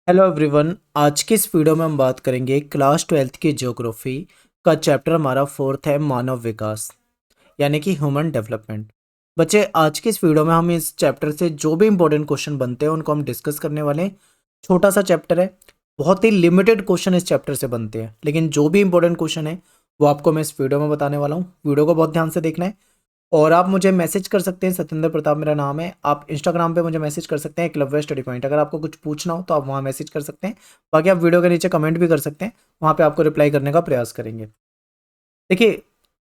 Hello everyone. आज की इस वीडियो में हम बात करेंगे क्लास 12th की ज्योग्राफी का चैप्टर। हमारा फोर्थ है मानव विकास यानी कि ह्यूमन डेवलपमेंट। बच्चे, आज की इस वीडियो में हम इस चैप्टर से जो भी इंपॉर्टेंट क्वेश्चन बनते हैं उनको हम डिस्कस करने वाले हैं। छोटा सा चैप्टर है, बहुत ही लिमिटेड क्वेश्चन इस चैप्टर से बनते हैं, लेकिन जो भी इंपॉर्टेंट क्वेश्चन है वो आपको मैं इस वीडियो में बताने वाला हूँ। वीडियो को बहुत ध्यान से देखना है और आप मुझे मैसेज कर सकते हैं। सत्येंद्र प्रताप मेरा नाम है। आप इंस्टाग्राम पे मुझे मैसेज कर सकते हैं एकलव्य स्टडी पॉइंट। अगर आपको कुछ पूछना हो तो आप वहाँ मैसेज कर सकते हैं। बाकी आप वीडियो के नीचे कमेंट भी कर सकते हैं, वहाँ पे आपको रिप्लाई करने का प्रयास करेंगे। देखिए,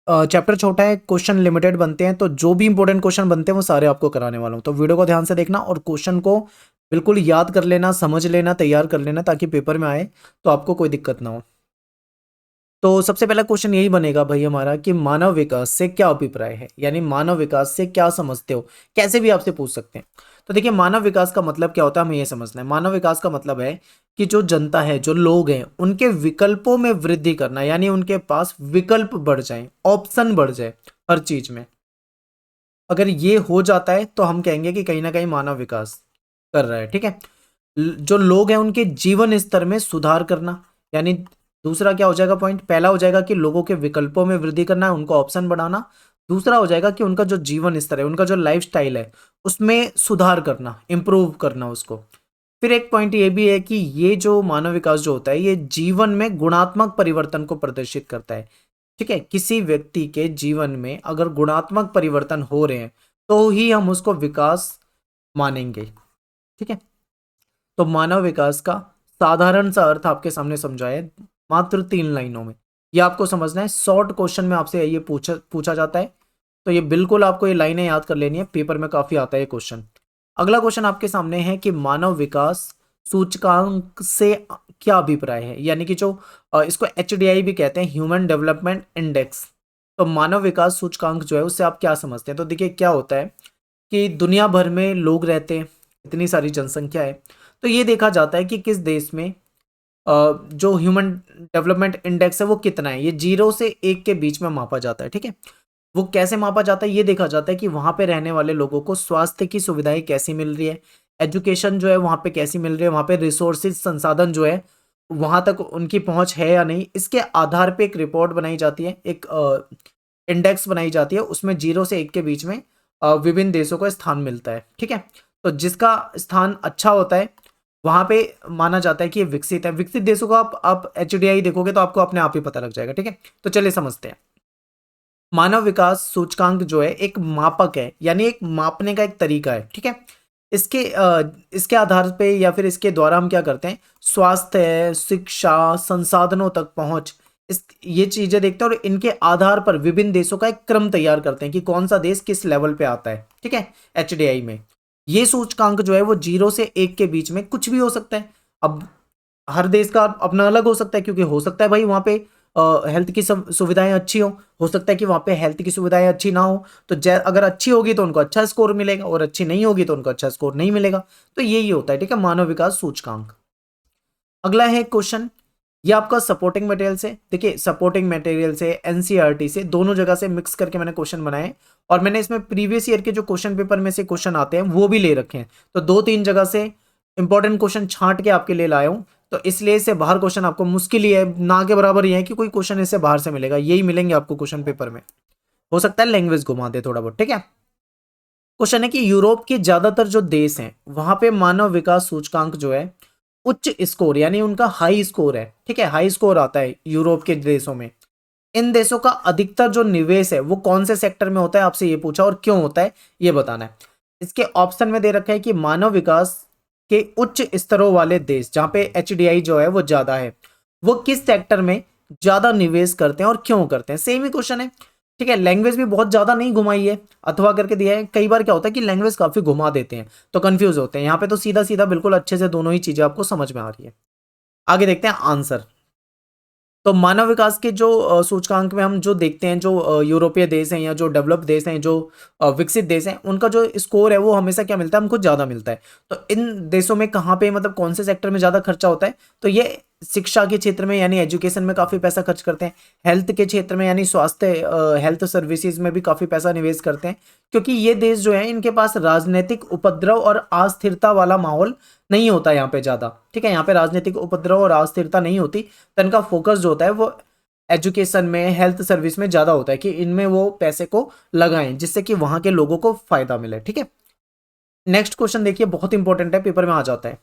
चैप्टर छोटा है, क्वेश्चन लिमिटेड बनते हैं, तो जो भी इंपॉर्टेंट क्वेश्चन बनते हैं वो सारे आपको कराने वाला हूँ। तो वीडियो को ध्यान से देखना और क्वेश्चन को बिल्कुल याद कर लेना, समझ लेना, तैयार कर लेना, ताकि पेपर में आए तो आपको कोई दिक्कत ना हो। तो सबसे पहला क्वेश्चन यही बनेगा भाई हमारा कि मानव विकास से क्या अभिप्राय है, यानी मानव विकास से क्या समझते हो। कैसे भी आपसे पूछ सकते हैं। तो देखिए, मानव विकास का मतलब क्या होता है हमें ये समझना है। मानव विकास का मतलब है कि जो जनता है, जो लोग हैं, उनके विकल्पों में वृद्धि करना, यानी उनके पास विकल्प बढ़ जाए, ऑप्शन बढ़ जाए हर चीज में। अगर ये हो जाता है तो हम कहेंगे कि कहीं ना कहीं मानव विकास कर रहा है। ठीक है। जो लोग हैं उनके जीवन स्तर में सुधार करना, यानी दूसरा क्या हो जाएगा पॉइंट। पहला हो जाएगा कि लोगों के विकल्पों में वृद्धि करना है, उनको ऑप्शन बढ़ाना। दूसरा हो जाएगा कि उनका जो जीवन स्तर है, उनका जो लाइफ स्टाइल है, उसमें सुधार करना, इंप्रूव करना उसको। फिर एक पॉइंट ये भी है कि ये जो मानव विकास जो होता है ये जीवन में गुणात्मक परिवर्तन को प्रदर्शित करता है। ठीक है। किसी व्यक्ति के जीवन में अगर गुणात्मक परिवर्तन हो रहे हैं तो ही हम उसको विकास मानेंगे। ठीक है। तो मानव विकास का साधारण सा अर्थ आपके सामने समझाया मात्र 3 लाइनों में। ये आपको समझना है। शॉर्ट क्वेश्चन में आपसे ये पूछा पूछा जाता है, तो ये बिल्कुल आपको ये लाइनें याद कर लेनी है, पेपर में काफी आता है ये क्वेश्चन। अगला क्वेश्चन आपके सामने है कि मानव विकास सूचकांक से क्या अभिप्राय है, यानी कि जो इसको HDI भी कहते हैं, ह्यूमन डेवलपमेंट इंडेक्स। तो मानव विकास सूचकांक जो है उससे आप क्या समझते हैं। तो देखिए, क्या होता है कि दुनिया भर में लोग रहते हैं, इतनी सारी जनसंख्या है, तो ये देखा जाता है कि किस देश में जो ह्यूमन डेवलपमेंट इंडेक्स है वो कितना है। ये 0 से 1 के बीच में मापा जाता है। ठीक है। वो कैसे मापा जाता है, ये देखा जाता है कि वहां पे रहने वाले लोगों को स्वास्थ्य की सुविधाएं कैसी मिल रही है, एजुकेशन जो है वहां पे कैसी मिल रही है, वहां पे रिसोर्सेज संसाधन जो है वहां तक उनकी पहुंच है या नहीं। इसके आधार पे एक रिपोर्ट बनाई जाती है, एक इंडेक्स बनाई जाती है। उसमें 0 से 1 के बीच में विभिन्न देशों को स्थान मिलता है। ठीक है। तो जिसका स्थान अच्छा होता है वहां पे माना जाता है कि ये विकसित है। विकसित देशों को आप HDI देखोगे तो आपको अपने आप ही पता लग जाएगा। ठीक है। तो चलिए समझते हैं। मानव विकास सूचकांक जो है एक मापक है, यानी एक मापने का एक तरीका है। ठीक है। इसके आधार पे या फिर इसके द्वारा हम क्या करते हैं, स्वास्थ्य, शिक्षा, संसाधनों तक पहुंच, इस ये चीजें देखते हैं और इनके आधार पर विभिन्न देशों का एक क्रम तैयार करते हैं कि कौन सा देश किस लेवल पे आता है। ठीक है। HDI में ये सूचकांक जो है वो 0 से 1 के बीच में कुछ भी हो सकता है। अब हर देश का अपना अलग हो सकता है, क्योंकि हो सकता है भाई वहाँ पे हेल्थ की सुविधाएं अच्छी हो सकता है कि वहाँ पे हेल्थ की सुविधाएं अच्छी ना हो। तो अगर अच्छी होगी तो उनको अच्छा स्कोर मिलेगा और अच्छी नहीं होगी तो उनको अच्छा स्कोर नहीं मिलेगा। तो यही होता है। ठीक है, मानव विकास सूचकांक। अगला है क्वेश्चन, ये आपका सपोर्टिंग मटेरियल से। देखिए, सपोर्टिंग मटेरियल से, NCERT से, दोनों जगह से मिक्स करके मैंने क्वेश्चन बनाए और मैंने इसमें प्रीवियस ईयर के जो क्वेश्चन पेपर में से क्वेश्चन आते हैं वो भी ले रखे हैं। तो 2-3 जगह से इंपॉर्टेंट क्वेश्चन छांट के आपके लिए लाया हूं। तो इसलिए इससे बाहर क्वेश्चन आपको मुश्किल ही है, ना के बराबर ही है कि कोई क्वेश्चन इससे बाहर से मिलेगा। यही मिलेंगे आपको क्वेश्चन पेपर में। हो सकता है लैंग्वेज घुमा दे थोड़ा बहुत। ठीक है। क्वेश्चन है कि यूरोप के ज्यादातर जो देश हैं वहां पे मानव विकास सूचकांक जो है उच्च स्कोर, यानी उनका हाई स्कोर है। ठीक है, हाई स्कोर आता है यूरोप के देशों में। इन देशों का अधिकतर जो निवेश है वो कौन से सेक्टर में होता है, आपसे ये पूछा, और क्यों होता है ये बताना है। इसके ऑप्शन में दे रखा है कि मानव विकास के उच्च स्तरों वाले देश जहां पे HDI जो है वो ज्यादा है, वो किस सेक्टर में ज्यादा निवेश करते हैं और क्यों करते हैं। सेम ही क्वेश्चन है। ठीक है, लैंग्वेज भी बहुत ज्यादा नहीं घुमाई है, अथवा करके दिया है। कई बार क्या होता है कि लैंग्वेज काफी घुमा देते हैं तो कंफ्यूज होते हैं। यहाँ पे तो सीधा सीधा बिल्कुल अच्छे से दोनों ही चीजें आपको समझ में आ रही है। आगे देखते हैं आंसर। तो मानव विकास के जो सूचकांक में हम जो देखते हैं, जो यूरोपीय देश हैं या जो डेवलप्ड देश हैं, जो विकसित देश हैं, उनका जो स्कोर है वो हमेशा क्या मिलता है, हमको ज़्यादा मिलता है। तो इन देशों में कहाँ पे, मतलब कौन से सेक्टर में ज़्यादा खर्चा होता है, तो ये शिक्षा के क्षेत्र में यानी एजुकेशन में काफ़ी पैसा खर्च करते हैं, हेल्थ के क्षेत्र में यानी स्वास्थ्य हेल्थ सर्विसेज में भी काफ़ी पैसा निवेश करते हैं, क्योंकि ये देश जो है इनके पास राजनीतिक उपद्रव और अस्थिरता वाला माहौल नहीं होता यहाँ पे ज़्यादा। ठीक है, यहाँ पे राजनीतिक उपद्रव और अस्थिरता नहीं होती, तो इनका फोकस जो होता है वो एजुकेशन में, हेल्थ सर्विस में ज़्यादा होता है कि इनमें वो पैसे को लगाएं जिससे कि वहाँ के लोगों को फायदा मिले। ठीक है, नेक्स्ट क्वेश्चन देखिए, बहुत इंपॉर्टेंट है, पेपर में आ जाता है।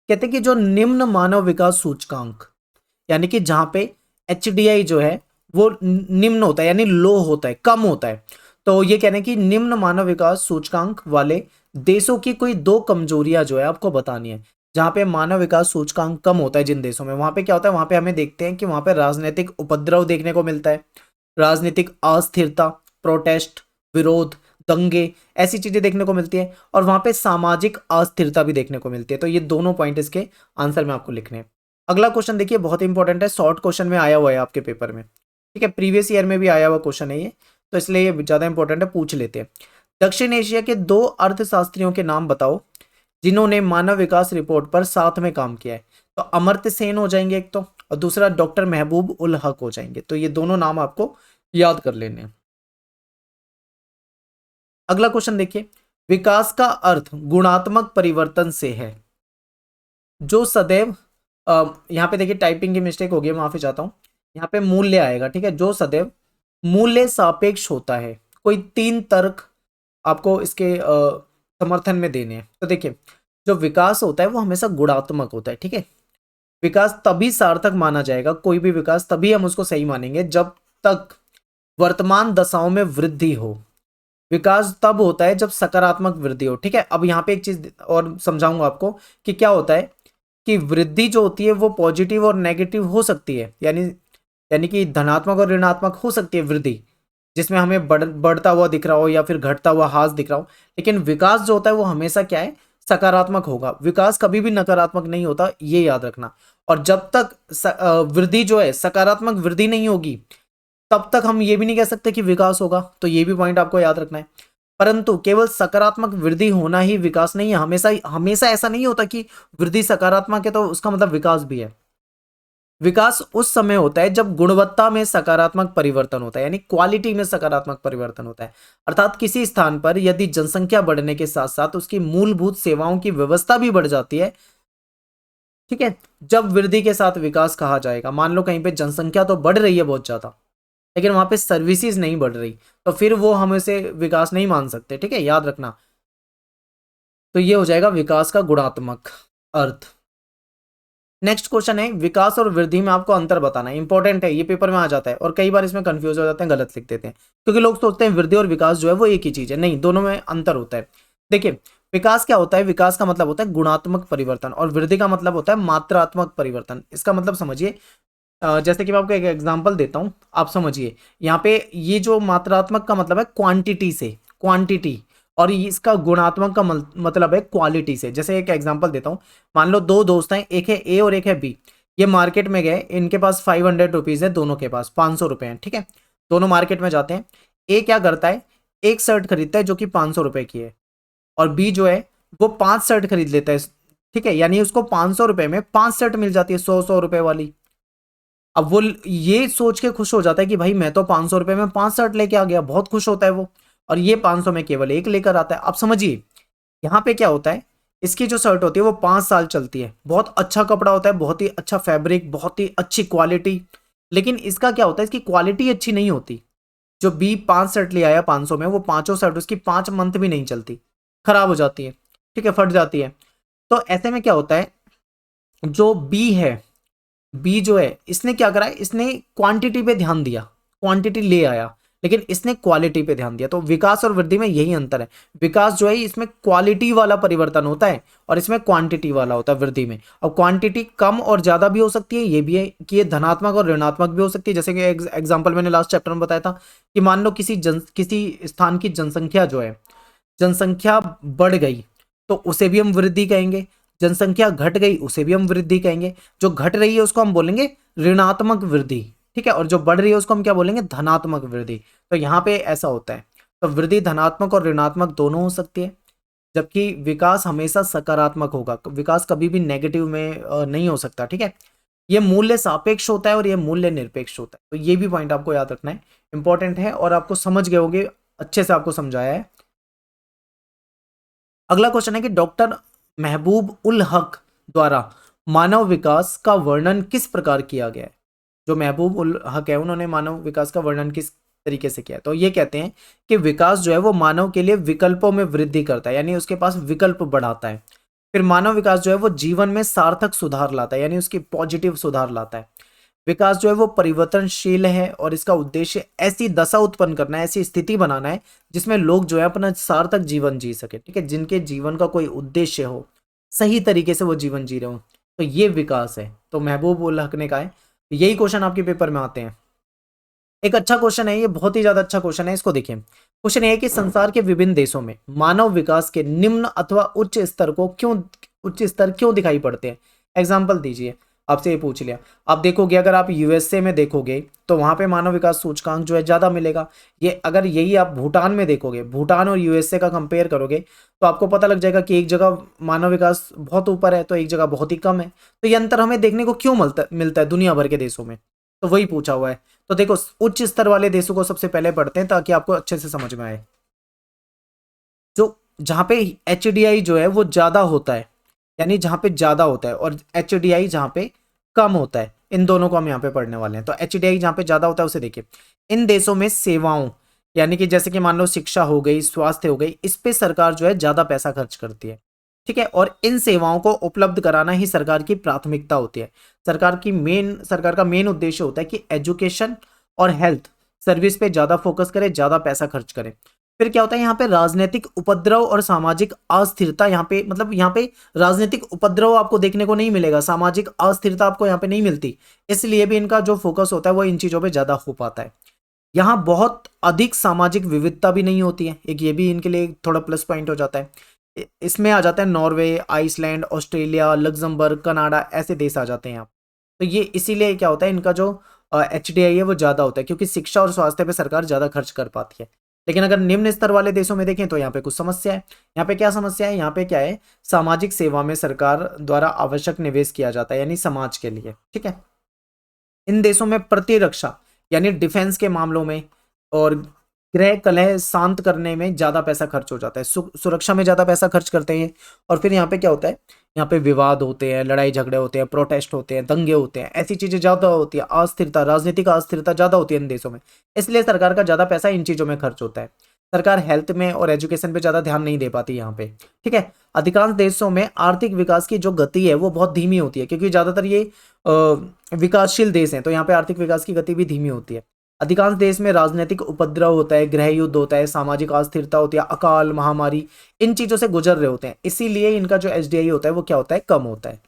कहते हैं कि जो निम्न मानव विकास सूचकांक, यानी कि जहां पे HDI जो है वो निम्न होता है यानी लो होता है, कम होता है, तो ये कह रहे हैं कि निम्न मानव विकास सूचकांक वाले देशों की कोई दो कमजोरियां जो है आपको बतानी है। जहां पे मानव विकास सूचकांक कम होता है जिन देशों में, वहां पे क्या होता है, वहां पे हमें देखते हैं कि वहां पे राजनीतिक उपद्रव देखने को मिलता है, राजनीतिक अस्थिरता, प्रोटेस्ट, विरोध, दंगे, ऐसी चीजें देखने को मिलती है, और वहां पे सामाजिक अस्थिरता भी देखने को मिलती है। तो ये दोनों पॉइंट इसके आंसर में आपको लिखने हैं। अगला क्वेश्चन देखिए, बहुत इंपॉर्टेंट है, शॉर्ट क्वेश्चन में आया हुआ है आपके पेपर में। ठीक है, प्रीवियस ईयर में भी आया हुआ क्वेश्चन है ये, तो इसलिए ये ज्यादा इंपॉर्टेंट है, पूछ लेते हैं। दक्षिण एशिया के दो अर्थशास्त्रियों के नाम बताओ जिन्होंने मानव विकास रिपोर्ट पर साथ में काम किया है। तो अमर्त्य सेन हो जाएंगे एक तो, और दूसरा डॉक्टर महबूब उल हक हो जाएंगे। तो ये दोनों नाम आपको याद कर लेने हैं। अगला क्वेश्चन देखिए, विकास का अर्थ गुणात्मक परिवर्तन से है जो सदैव यहाँ पे देखिए टाइपिंग की मिस्टेक हो गई, माफी चाहता हूँ, यहाँ पे मूल्य आएगा। ठीक है, जो सदैव मूल्य सापेक्ष होता है। कोई तीन तर्क आपको इसके समर्थन में देने हैं। तो देखिए, जो विकास होता है वो हमेशा गुणात्मक होता है। ठीक है, विकास तभी सार्थक माना जाएगा, कोई भी विकास तभी हम उसको सही मानेंगे जब तक वर्तमान दशाओं में वृद्धि हो। विकास तब होता है जब सकारात्मक वृद्धि हो। ठीक है, अब यहाँ पे एक चीज और समझाऊंगा आपको कि क्या होता है कि वृद्धि जो होती है वो पॉजिटिव और नेगेटिव हो सकती है, यानी यानी कि धनात्मक और ऋणात्मक हो सकती है वृद्धि, जिसमें हमें बढ़ता हुआ दिख रहा हो या फिर घटता हुआ ह्रास दिख रहा हो। लेकिन विकास जो होता है वो हमेशा क्या है, सकारात्मक होगा। विकास कभी भी नकारात्मक नहीं होता, ये याद रखना। और जब तक वृद्धि जो है सकारात्मक वृद्धि नहीं होगी, तब तक हम ये भी नहीं कह सकते कि विकास होगा। तो ये भी पॉइंट आपको याद रखना है। परंतु केवल सकारात्मक वृद्धि होना ही विकास नहीं है। हमेशा हमेशा ऐसा नहीं होता कि वृद्धि सकारात्मक है तो उसका मतलब विकास भी है। विकास उस समय होता है जब गुणवत्ता में सकारात्मक परिवर्तन होता है, यानी क्वालिटी में सकारात्मक परिवर्तन होता है। अर्थात किसी स्थान पर यदि जनसंख्या बढ़ने के साथ साथ उसकी मूलभूत सेवाओं की व्यवस्था भी बढ़ जाती है, ठीक है, जब वृद्धि के साथ विकास कहा जाएगा। मान लो कहीं पे जनसंख्या तो बढ़ रही है बहुत ज्यादा, लेकिन वहां पे सर्विसेज नहीं बढ़ रही, तो फिर वो हम इसे विकास नहीं मान सकते। ठीक है, याद रखना। तो ये हो जाएगा विकास का गुणात्मक अर्थ। नेक्स्ट क्वेश्चन है, विकास और वृद्धि में आपको अंतर बताना है। इंपॉर्टेंट है, ये पेपर में आ जाता है और कई बार इसमें कंफ्यूज हो जाते हैं, गलत लिख देते हैं, क्योंकि लोग सोचते हैं वृद्धि और विकास जो है वो एक ही चीज है। नहीं, दोनों में अंतर होता है। देखिए, विकास क्या होता है, विकास का मतलब होता है गुणात्मक परिवर्तन, और वृद्धि का मतलब होता है मात्रात्मक परिवर्तन। इसका मतलब समझिए, जैसे कि मैं आपको एक एग्जांपल देता हूं, आप समझिए। यहाँ पे ये जो मात्रात्मक का मतलब है क्वांटिटी से, क्वांटिटी, और इसका गुणात्मक का मतलब है क्वालिटी से। जैसे एक एग्जांपल देता हूँ, मान लो दो दोस्त हैं, एक है ए और एक है बी। ये मार्केट में गए, इनके पास 500 रुपीज़ है, दोनों के पास 500 रुपये हैं। ठीक है, दोनों मार्केट में जाते हैं। ए क्या करता है, एक शर्ट खरीदता है जो कि 500 रुपये की है, और बी जो है वो 5 शर्ट खरीद लेता है। ठीक है, यानी उसको 500 रुपये में 5 शर्ट मिल जाती है, 100 रुपये वाली। अब वो ये सोच के खुश हो जाता है कि भाई मैं तो 500 रुपये में 5 शर्ट लेके आ गया, बहुत खुश होता है वो, और ये 500 में केवल एक लेकर आता है। अब समझिए यहाँ पे क्या होता है, इसकी जो शर्ट होती है वो 5 साल चलती है, बहुत अच्छा कपड़ा होता है, बहुत ही अच्छा फैब्रिक, बहुत ही अच्छी क्वालिटी। लेकिन इसका क्या होता है, इसकी क्वालिटी अच्छी नहीं होती। जो बी 5 शर्ट ले आया 500 में, वो पांचों शर्ट उसकी 5 मंथ भी नहीं चलती, खराब हो जाती है। ठीक है, फट जाती है। तो ऐसे में क्या होता है, जो बी है, बी जो है इसने क्या करा है, इसने क्वांटिटी पे ध्यान दिया, क्वांटिटी ले आया, लेकिन इसने क्वालिटी पे ध्यान दिया। तो विकास और वृद्धि में यही अंतर है। विकास जो है इसमें क्वालिटी वाला परिवर्तन होता है, और इसमें क्वांटिटी वाला होता है वृद्धि में। और क्वांटिटी कम और ज्यादा भी हो सकती है, ये भी है कि ये धनात्मक और ऋणात्मक भी हो सकती है। जैसे कि एग्जाम्पल मैंने लास्ट चैप्टर में बताया था कि मान लो किसी स्थान की जनसंख्या जो है, जनसंख्या बढ़ गई तो उसे भी हम वृद्धि कहेंगे, जनसंख्या घट गई उसे भी हम वृद्धि कहेंगे। जो घट रही है उसको हम बोलेंगे ऋणात्मक वृद्धि, ठीक है, और जो बढ़ रही है उसको हम क्या बोलेंगे, धनात्मक वृद्धि। तो यहाँ पे ऐसा होता है। तो वृद्धि धनात्मक और ऋणात्मक दोनों हो सकती है। जबकि विकास हमेशा सकारात्मक होगा, विकास कभी भी नेगेटिव में नहीं हो सकता। ठीक है, ये मूल्य सापेक्ष होता है और ये मूल्य निरपेक्ष होता है, तो ये भी पॉइंट आपको याद रखना है, इंपॉर्टेंट है और आपको समझ गए होंगे, अच्छे से आपको समझाया है। अगला क्वेश्चन है कि डॉक्टर महबूब उल हक द्वारा मानव विकास का वर्णन किस प्रकार किया गया है। जो महबूब उल हक है उन्होंने मानव विकास का वर्णन किस तरीके से किया है, तो ये कहते हैं कि विकास जो है वो मानव के लिए विकल्पों में वृद्धि करता है, यानी उसके पास विकल्प बढ़ाता है। फिर मानव विकास जो है वो जीवन में सार्थक सुधार लाता है, यानी उसकी पॉजिटिव सुधार लाता है। विकास जो है वो परिवर्तनशील है और इसका उद्देश्य ऐसी दशा उत्पन्न करना है, ऐसी स्थिति बनाना है जिसमें लोग जो है अपना सार्थक जीवन जी सके। ठीक है, जिनके जीवन का कोई उद्देश्य हो, सही तरीके से वो जीवन जी रहे हो, तो ये विकास है। तो महबूब उल हक ने कहा है, यही क्वेश्चन आपके पेपर में आते हैं। एक अच्छा क्वेश्चन है ये, बहुत ही ज्यादा अच्छा क्वेश्चन है, इसको देखिए। क्वेश्चन ये है कि संसार के विभिन्न देशों में मानव विकास के निम्न अथवा उच्च स्तर क्यों दिखाई पड़ते हैं। एग्जाम्पल दीजिए, आपसे ये पूछ लिया। आप देखोगे, अगर आप यूएसए में देखोगे तो वहां पे मानव विकास सूचकांक जो है ज्यादा मिलेगा। ये अगर यही आप भूटान में देखोगे, भूटान और यूएसए का कंपेयर करोगे, तो आपको पता लग जाएगा कि एक जगह मानव विकास बहुत ऊपर है तो एक जगह बहुत ही कम है। तो ये अंतर हमें देखने को क्यों मिलता है दुनिया भर के देशों में, तो वही पूछा हुआ है। तो देखो, उच्च स्तर वाले देशों को सबसे पहले पढ़ते हैं ताकि आपको अच्छे से समझ में आए। जो जहां पे एचडीआई जो है वो ज्यादा होता है, यानी जहां पे ज्यादा होता है, और एचडीआई जहां पे कम होता है, इन दोनों को हम यहाँ पे पढ़ने वाले हैं। तो एचडीआई जहां पे ज्यादा होता है उसे देखिए। इन देशों में सेवाओं, यानी कि जैसे कि मान लो शिक्षा हो गई, स्वास्थ्य हो गई, इस पे सरकार जो है ज्यादा पैसा खर्च करती है। ठीक है, और इन सेवाओं को उपलब्ध कराना ही सरकार की प्राथमिकता होती है। सरकार का मेन उद्देश्य होता है कि एजुकेशन और हेल्थ सर्विस पे ज्यादा फोकस करे, ज्यादा पैसा खर्च करे। फिर क्या होता है, यहाँ पे राजनीतिक उपद्रव और सामाजिक अस्थिरता, यहाँ पे मतलब यहाँ पे राजनीतिक उपद्रव आपको देखने को नहीं मिलेगा, सामाजिक अस्थिरता आपको यहाँ पे नहीं मिलती, इसलिए भी इनका जो फोकस होता है वो इन चीजों पे ज्यादा हो पाता है। यहाँ बहुत अधिक सामाजिक विविधता भी नहीं होती है, एक ये भी इनके लिए थोड़ा प्लस पॉइंट हो जाता है। इसमें आ जाता है Norway, Iceland, Australia, Luxembourg, Canada, ऐसे देश आ जाते हैं यहाँ। तो ये इसीलिए क्या होता है, इनका जो एचडीआई है वो ज्यादा होता है, क्योंकि शिक्षा और स्वास्थ्य पे सरकार ज्यादा खर्च कर पाती है। लेकिन अगर निम्न स्तर वाले देशों में देखें तो यहाँ पे कुछ समस्या है। यहाँ पे क्या समस्या है, यहाँ पे क्या है, सामाजिक सेवा में सरकार द्वारा आवश्यक निवेश किया जाता है, यानी समाज के लिए। ठीक है, इन देशों में प्रतिरक्षा यानी डिफेंस के मामलों में और गृह कलह शांत करने में ज्यादा पैसा खर्च हो जाता है, सुरक्षा में ज्यादा पैसा खर्च करते हैं। और फिर यहाँ पे क्या होता है, यहाँ पे विवाद होते हैं, लड़ाई झगड़े होते हैं, प्रोटेस्ट होते हैं, दंगे होते हैं, ऐसी चीजें ज्यादा होती है, अस्थिरता, राजनीतिक अस्थिरता ज्यादा होती है इन देशों में। इसलिए सरकार का ज्यादा पैसा इन चीजों में खर्च होता है। सरकार हेल्थ में और एजुकेशन पे ज्यादा ध्यान नहीं दे पाती यहाँ पे। ठीक है, अधिकांश देशों में आर्थिक विकास की जो गति है वो बहुत धीमी होती है, क्योंकि ज्यादातर ये विकासशील देश हैं, तो यहाँ पे आर्थिक विकास की गति भी धीमी होती है। अधिकांश देश में राजनीतिक उपद्रव होता है, गृह युद्ध होता है, सामाजिक अस्थिरता होती है, अकाल, महामारी, इन चीजों से गुजर रहे होते हैं, इसीलिए इनका जो एचडीआई होता है वो क्या होता है, कम होता है।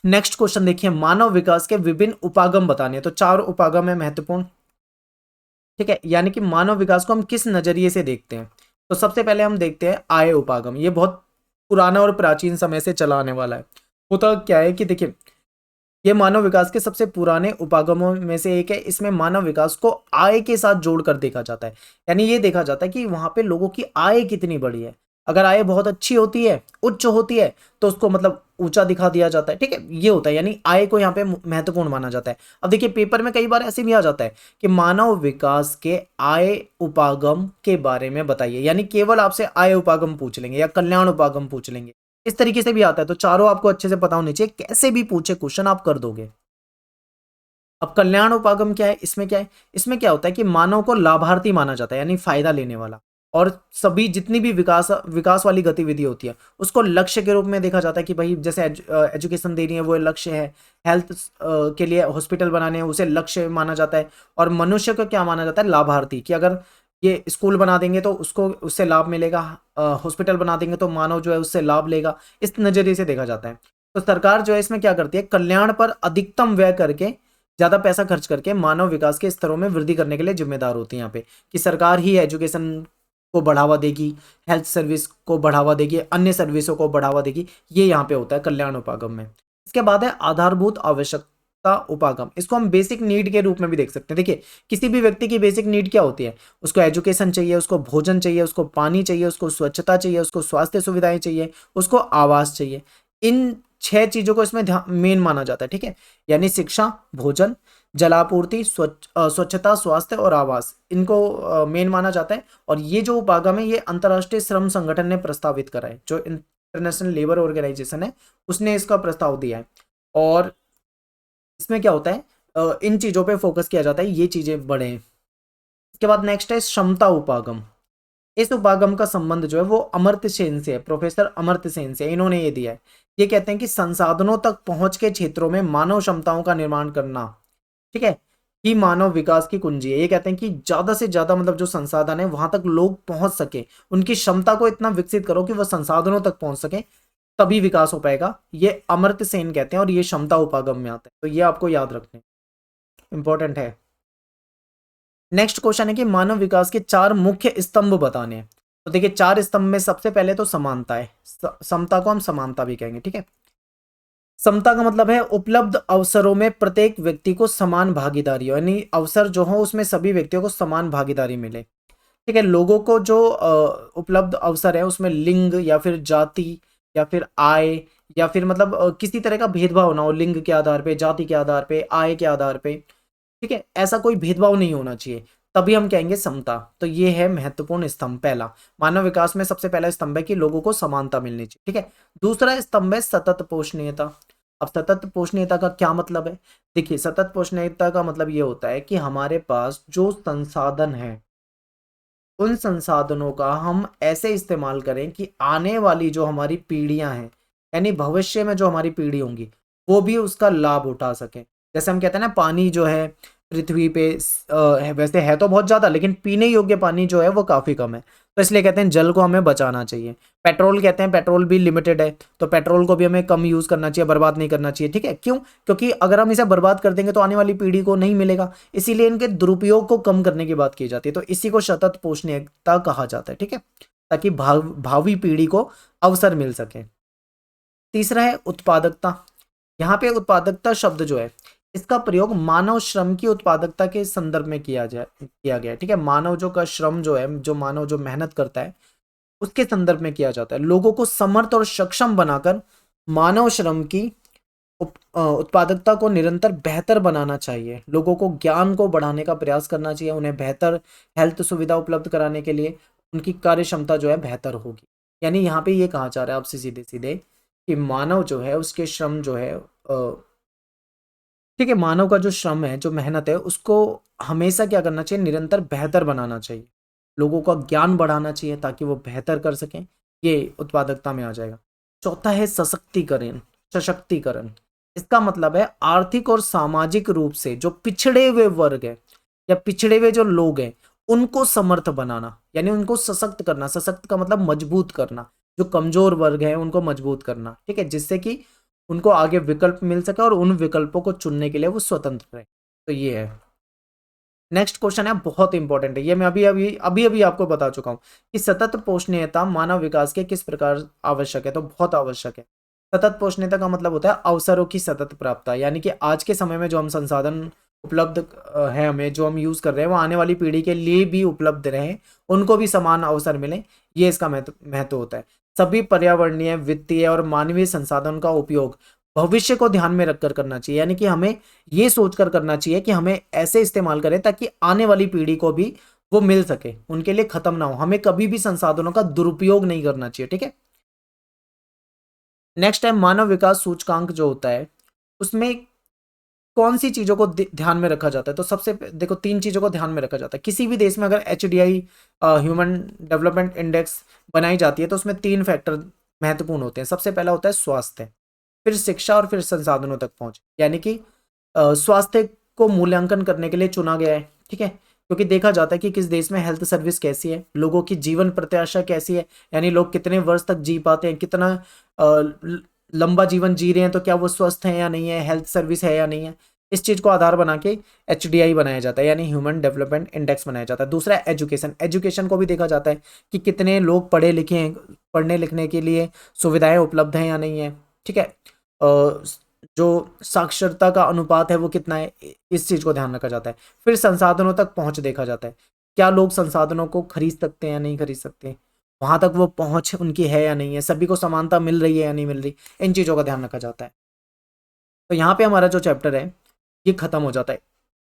नेक्स्ट क्वेश्चन देखिए, मानव विकास के विभिन्न उपागम बताने हैं, तो 4 उपागम है महत्वपूर्ण। ठीक है, यानी कि मानव विकास को हम किस नजरिए से देखते हैं। तो सबसे पहले हम देखते हैं आय उपागम, ये बहुत पुराना और प्राचीन समय से चला आने वाला है। होता क्या है कि देखिए, ये मानव विकास के सबसे पुराने उपागमों में से एक है। इसमें मानव विकास को आय के साथ जोड़कर देखा जाता है, यानी ये देखा जाता है कि वहां पे लोगों की आय कितनी बड़ी है। अगर आय बहुत अच्छी होती है, उच्च होती है, तो उसको मतलब ऊंचा दिखा दिया जाता है। ठीक है, ये होता है, यानी आय को यहाँ पे महत्वपूर्ण माना जाता है। अब देखिए, पेपर में कई बार ऐसे भी आ जाता है कि मानव विकास के आय उपागम के बारे में बताइए, यानी केवल आपसे आय उपागम पूछ लेंगे या कल्याण उपागम पूछ लेंगे, इस तरीके से भी आता है। तो चारों आपको अच्छे से पता होने चाहिए, कैसे भी पूछे क्वेश्चन आप कर दोगे। अब कल्याण उपागम क्या है, इसमें क्या है, इसमें क्या होता है कि मानव को लाभार्थी माना जाता है, यानी फायदा लेने वाला, और सभी जितनी भी विकास वाली गतिविधि होती है उसको लक्ष्य के रूप में देखा जाता है कि भाई जैसे एजुकेशन देनी है वो लक्ष्य है, हेल्थ के लिए हॉस्पिटल बनाने हैं उसे लक्ष्य माना जाता है, और मनुष्य को क्या माना जाता है, लाभार्थी, कि अगर ये स्कूल बना देंगे तो उसको उससे लाभ मिलेगा, हॉस्पिटल बना देंगे तो मानव जो है उससे लाभ लेगा, इस नजरिए से देखा जाता है। तो सरकार जो है इसमें क्या करती है, कल्याण पर अधिकतम व्यय करके, ज्यादा पैसा खर्च करके मानव विकास के स्तरों में वृद्धि करने के लिए जिम्मेदार होती है यहाँ पे, कि सरकार ही एजुकेशन को बढ़ावा देगी, हेल्थ सर्विस को बढ़ावा देगी, अन्य सर्विसों को बढ़ावा देगी, ये यहाँ पे होता है कल्याण उपागम में। इसके बाद है आधारभूत क्षमता उपागम, इसको हम बेसिक नीड के रूप में भी देख सकते हैं। देखिए किसी भी व्यक्ति की बेसिक नीड क्या होती है, उसको एजुकेशन चाहिए, उसको भोजन चाहिए, उसको पानी चाहिए, उसको स्वच्छता चाहिए, उसको स्वास्थ्य सुविधाएं चाहिए, उसको आवास चाहिए। इन 6 चीजों को इसमें मेन माना जाता है, ठीक है। यानी शिक्षा, भोजन, जलापूर्ति, स्वच्छता, स्वास्थ्य और आवास, इनको मेन माना जाता है। और ये जो उपागम है ये अंतर्राष्ट्रीय श्रम संगठन ने प्रस्तावित करा है, जो इंटरनेशनल लेबर ऑर्गेनाइजेशन है उसने इसका प्रस्ताव दिया है। और इसमें क्या होता है, इन चीजों पे फोकस किया जाता है, ये चीजें बढ़े। इसके बाद नेक्स्ट है क्षमता उपागम। इस उपागम का संबंध जो है वो अमर्त्य सेन से है, प्रोफेसर अमर्त्य सेन से, इन्होंने ये दिया है। ये कहते हैं कि संसाधनों तक पहुंच के क्षेत्रों में मानव क्षमताओं का निर्माण करना, ठीक है, ही मानव विकास की कुंजी है। ये कहते हैं कि ज्यादा से ज्यादा मतलब जो संसाधन है वहां तक लोग पहुंच सके, उनकी क्षमता को इतना विकसित करो कि वह संसाधनों तक पहुंच सके, तभी विकास हो पाएगा। ये अमर्त्य सेन कहते हैं और ये क्षमता उपागम में आता है, तो ये आपको याद रखने इंपॉर्टेंट है। नेक्स्ट क्वेश्चन है कि मानव विकास के 4 मुख्य स्तंभ बताने हैं। तो देखिए 4 स्तंभ में सबसे पहले तो समानता है, समता को हम समानता भी कहेंगे, ठीक है। समता का मतलब है उपलब्ध अवसरों में प्रत्येक व्यक्ति को समान भागीदारी, यानी अवसर जो हो उसमें सभी व्यक्तियों को समान भागीदारी मिले, ठीक है। लोगों को जो उपलब्ध अवसर है उसमें लिंग या फिर जाति या फिर आय या फिर मतलब किसी तरह का भेदभाव ना हो, लिंग के आधार पे, जाति के आधार पे, आय के आधार पे, ठीक है, ऐसा कोई भेदभाव नहीं होना चाहिए, तभी हम कहेंगे समता। तो ये है महत्वपूर्ण स्तंभ पहला। मानव विकास में सबसे पहला स्तंभ है कि लोगों को समानता मिलनी चाहिए, ठीक है। दूसरा स्तंभ है सतत पोषणीयता। अब सतत पोषणीयता का क्या मतलब है, देखिए सतत पोषणीयता का मतलब ये होता है कि हमारे पास जो संसाधन है उन संसाधनों का हम ऐसे इस्तेमाल करें कि आने वाली जो हमारी पीढ़ियां हैं, यानी भविष्य में जो हमारी पीढ़ी होंगी वो भी उसका लाभ उठा सके। जैसे हम कहते हैं ना पानी जो है पृथ्वी पे वैसे है तो बहुत ज्यादा, लेकिन पीने योग्य पानी जो है वो काफी कम है, तो इसलिए कहते हैं जल को हमें बचाना चाहिए। पेट्रोल कहते हैं पेट्रोल भी लिमिटेड है, तो पेट्रोल को भी हमें कम यूज करना चाहिए, बर्बाद नहीं करना चाहिए, ठीक है। क्यों, क्योंकि अगर हम इसे बर्बाद कर देंगे तो आने वाली पीढ़ी को नहीं मिलेगा, इसीलिए इनके दुरुपयोग को कम करने की बात की जाती है। तो इसी को सतत पोषणीयता कहा जाता है, ठीक है, ताकि भावी पीढ़ी को अवसर मिल सके। तीसरा है उत्पादकता। यहाँ पे उत्पादकता शब्द जो है इसका प्रयोग मानव श्रम की उत्पादकता के संदर्भ में किया गया है, ठीक है। मानव जो का श्रम जो है, जो मानव जो मेहनत करता है उसके संदर्भ में किया जाता है। लोगों को समर्थ और सक्षम बनाकर मानव श्रम की उत्पादकता को निरंतर बेहतर बनाना चाहिए। लोगों को ज्ञान को बढ़ाने का प्रयास करना चाहिए, उन्हें बेहतर हेल्थ सुविधा उपलब्ध कराने के लिए उनकी कार्य क्षमता जो है बेहतर होगी। यानी यहाँ पे ये कहा जा रहा है आपसे सीधे सीधे कि मानव जो है उसके श्रम जो है ठीक है, मानव का जो श्रम है, जो मेहनत है, उसको हमेशा क्या करना चाहिए, निरंतर बेहतर बनाना चाहिए। लोगों का ज्ञान बढ़ाना चाहिए ताकि वो बेहतर कर सकें, ये उत्पादकता में आ जाएगा। चौथा है सशक्तिकरण। सशक्तिकरण इसका मतलब है आर्थिक और सामाजिक रूप से जो पिछड़े हुए वर्ग है या पिछड़े हुए जो लोग हैं उनको समर्थ बनाना, यानी उनको सशक्त करना। सशक्त का मतलब मजबूत करना, जो कमजोर वर्ग है उनको मजबूत करना, ठीक है, जिससे कि उनको आगे विकल्प मिल सके और उन विकल्पों को चुनने के लिए वो स्वतंत्र रहे। तो ये है। नेक्स्ट क्वेश्चन है, बहुत इंपॉर्टेंट है, ये मैं अभी आपको बता चुका हूं कि सतत पोषणीयता मानव विकास के किस प्रकार आवश्यक है, तो बहुत आवश्यक है। सतत पोषणीयता का मतलब होता है अवसरों की सतत प्राप्तता, यानी कि आज के समय में जो हम संसाधन उपलब्ध है, हमें जो हम यूज कर रहे हैं वो आने वाली पीढ़ी के लिए भी उपलब्ध रहे, उनको भी समान अवसर मिले, ये इसका महत्व होता है। सभी पर्यावरणीय, वित्तीय और मानवीय संसाधन का उपयोग भविष्य को ध्यान में रखकर करना चाहिए, यानी कि हमें ये सोचकर करना चाहिए कि हमें ऐसे इस्तेमाल करें ताकि आने वाली पीढ़ी को भी वो मिल सके, उनके लिए खत्म ना हो। हमें कभी भी संसाधनों का दुरुपयोग नहीं करना चाहिए, ठीक है। नेक्स्ट है मानव विकास सूचकांक जो होता है उसमें कौन सी चीजों को ध्यान में रखा जाता है, तो सबसे देखो 3 चीजों को ध्यान में रखा जाता है। किसी भी देश में अगर HDI ह्यूमन डेवलपमेंट इंडेक्स बनाई जाती है तो उसमें 3 फैक्टर महत्वपूर्ण होते हैं। सबसे पहला होता है स्वास्थ्य, फिर शिक्षा और फिर संसाधनों तक पहुंच, यानी कि स्वास्थ्य को मूल्यांकन करने के लिए चुना गया है, ठीक है, क्योंकि देखा जाता है कि किस देश में हेल्थ सर्विस कैसी है, लोगों की जीवन प्रत्याशा कैसी है, यानी लोग कितने वर्ष तक जी पाते हैं, कितना लंबा जीवन जी रहे हैं, तो क्या वो स्वस्थ हैं या नहीं है, हेल्थ सर्विस है या नहीं है। इस चीज को आधार बना के HDI बनाया जाता है, यानी ह्यूमन डेवलपमेंट इंडेक्स बनाया जाता है। दूसरा एजुकेशन, एजुकेशन को भी देखा जाता है कि कितने लोग पढ़े लिखे हैं, पढ़ने लिखने के लिए सुविधाएं उपलब्ध हैं या नहीं है, ठीक है। जो साक्षरता का अनुपात है वो कितना है, इस चीज़ को ध्यान रखा जाता है। फिर संसाधनों तक पहुंच देखा जाता है, क्या लोग संसाधनों को खरीद सकते हैं या नहीं खरीद सकते, वहां तक वो पहुंच उनकी है या नहीं है, सभी को समानता मिल रही है या नहीं मिल रही, इन चीज़ों का ध्यान रखा जाता है। तो यहाँ पे हमारा जो चैप्टर है ये खत्म हो जाता है।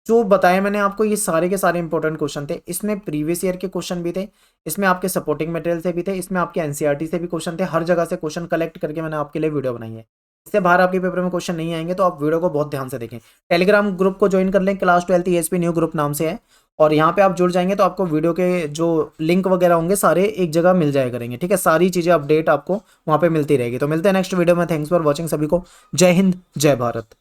जो बताया मैंने आपको ये सारे के सारे इंपॉर्टेंट क्वेश्चन थे, इसमें प्रीवियस ईयर के क्वेश्चन भी थे, इसमें आपके सपोर्टिंग मटेरियल से भी थे, इसमें आपके एनसीईआरटी से भी क्वेश्चन थे, हर जगह से क्वेश्चन कलेक्ट करके मैंने आपके लिए वीडियो बनाई है। इससे बाहर आपके पेपर में क्वेश्चन नहीं आएंगे, तो आप वीडियो को बहुत ध्यान से देखें। टेलीग्राम ग्रुप को ज्वाइन कर लें, क्लास 12 ईएसपी न्यू ग्रुप नाम से है, और यहाँ पे आप जुड़ जाएंगे तो आपको वीडियो के जो लिंक वगैरह होंगे सारे एक जगह मिल जाया करेंगे, ठीक है। सारी चीज़ें अपडेट आपको वहाँ पे मिलती रहेगी। तो मिलते हैं नेक्स्ट वीडियो में। थैंक्स फॉर वॉचिंग सभी को। जय हिंद, जय भारत।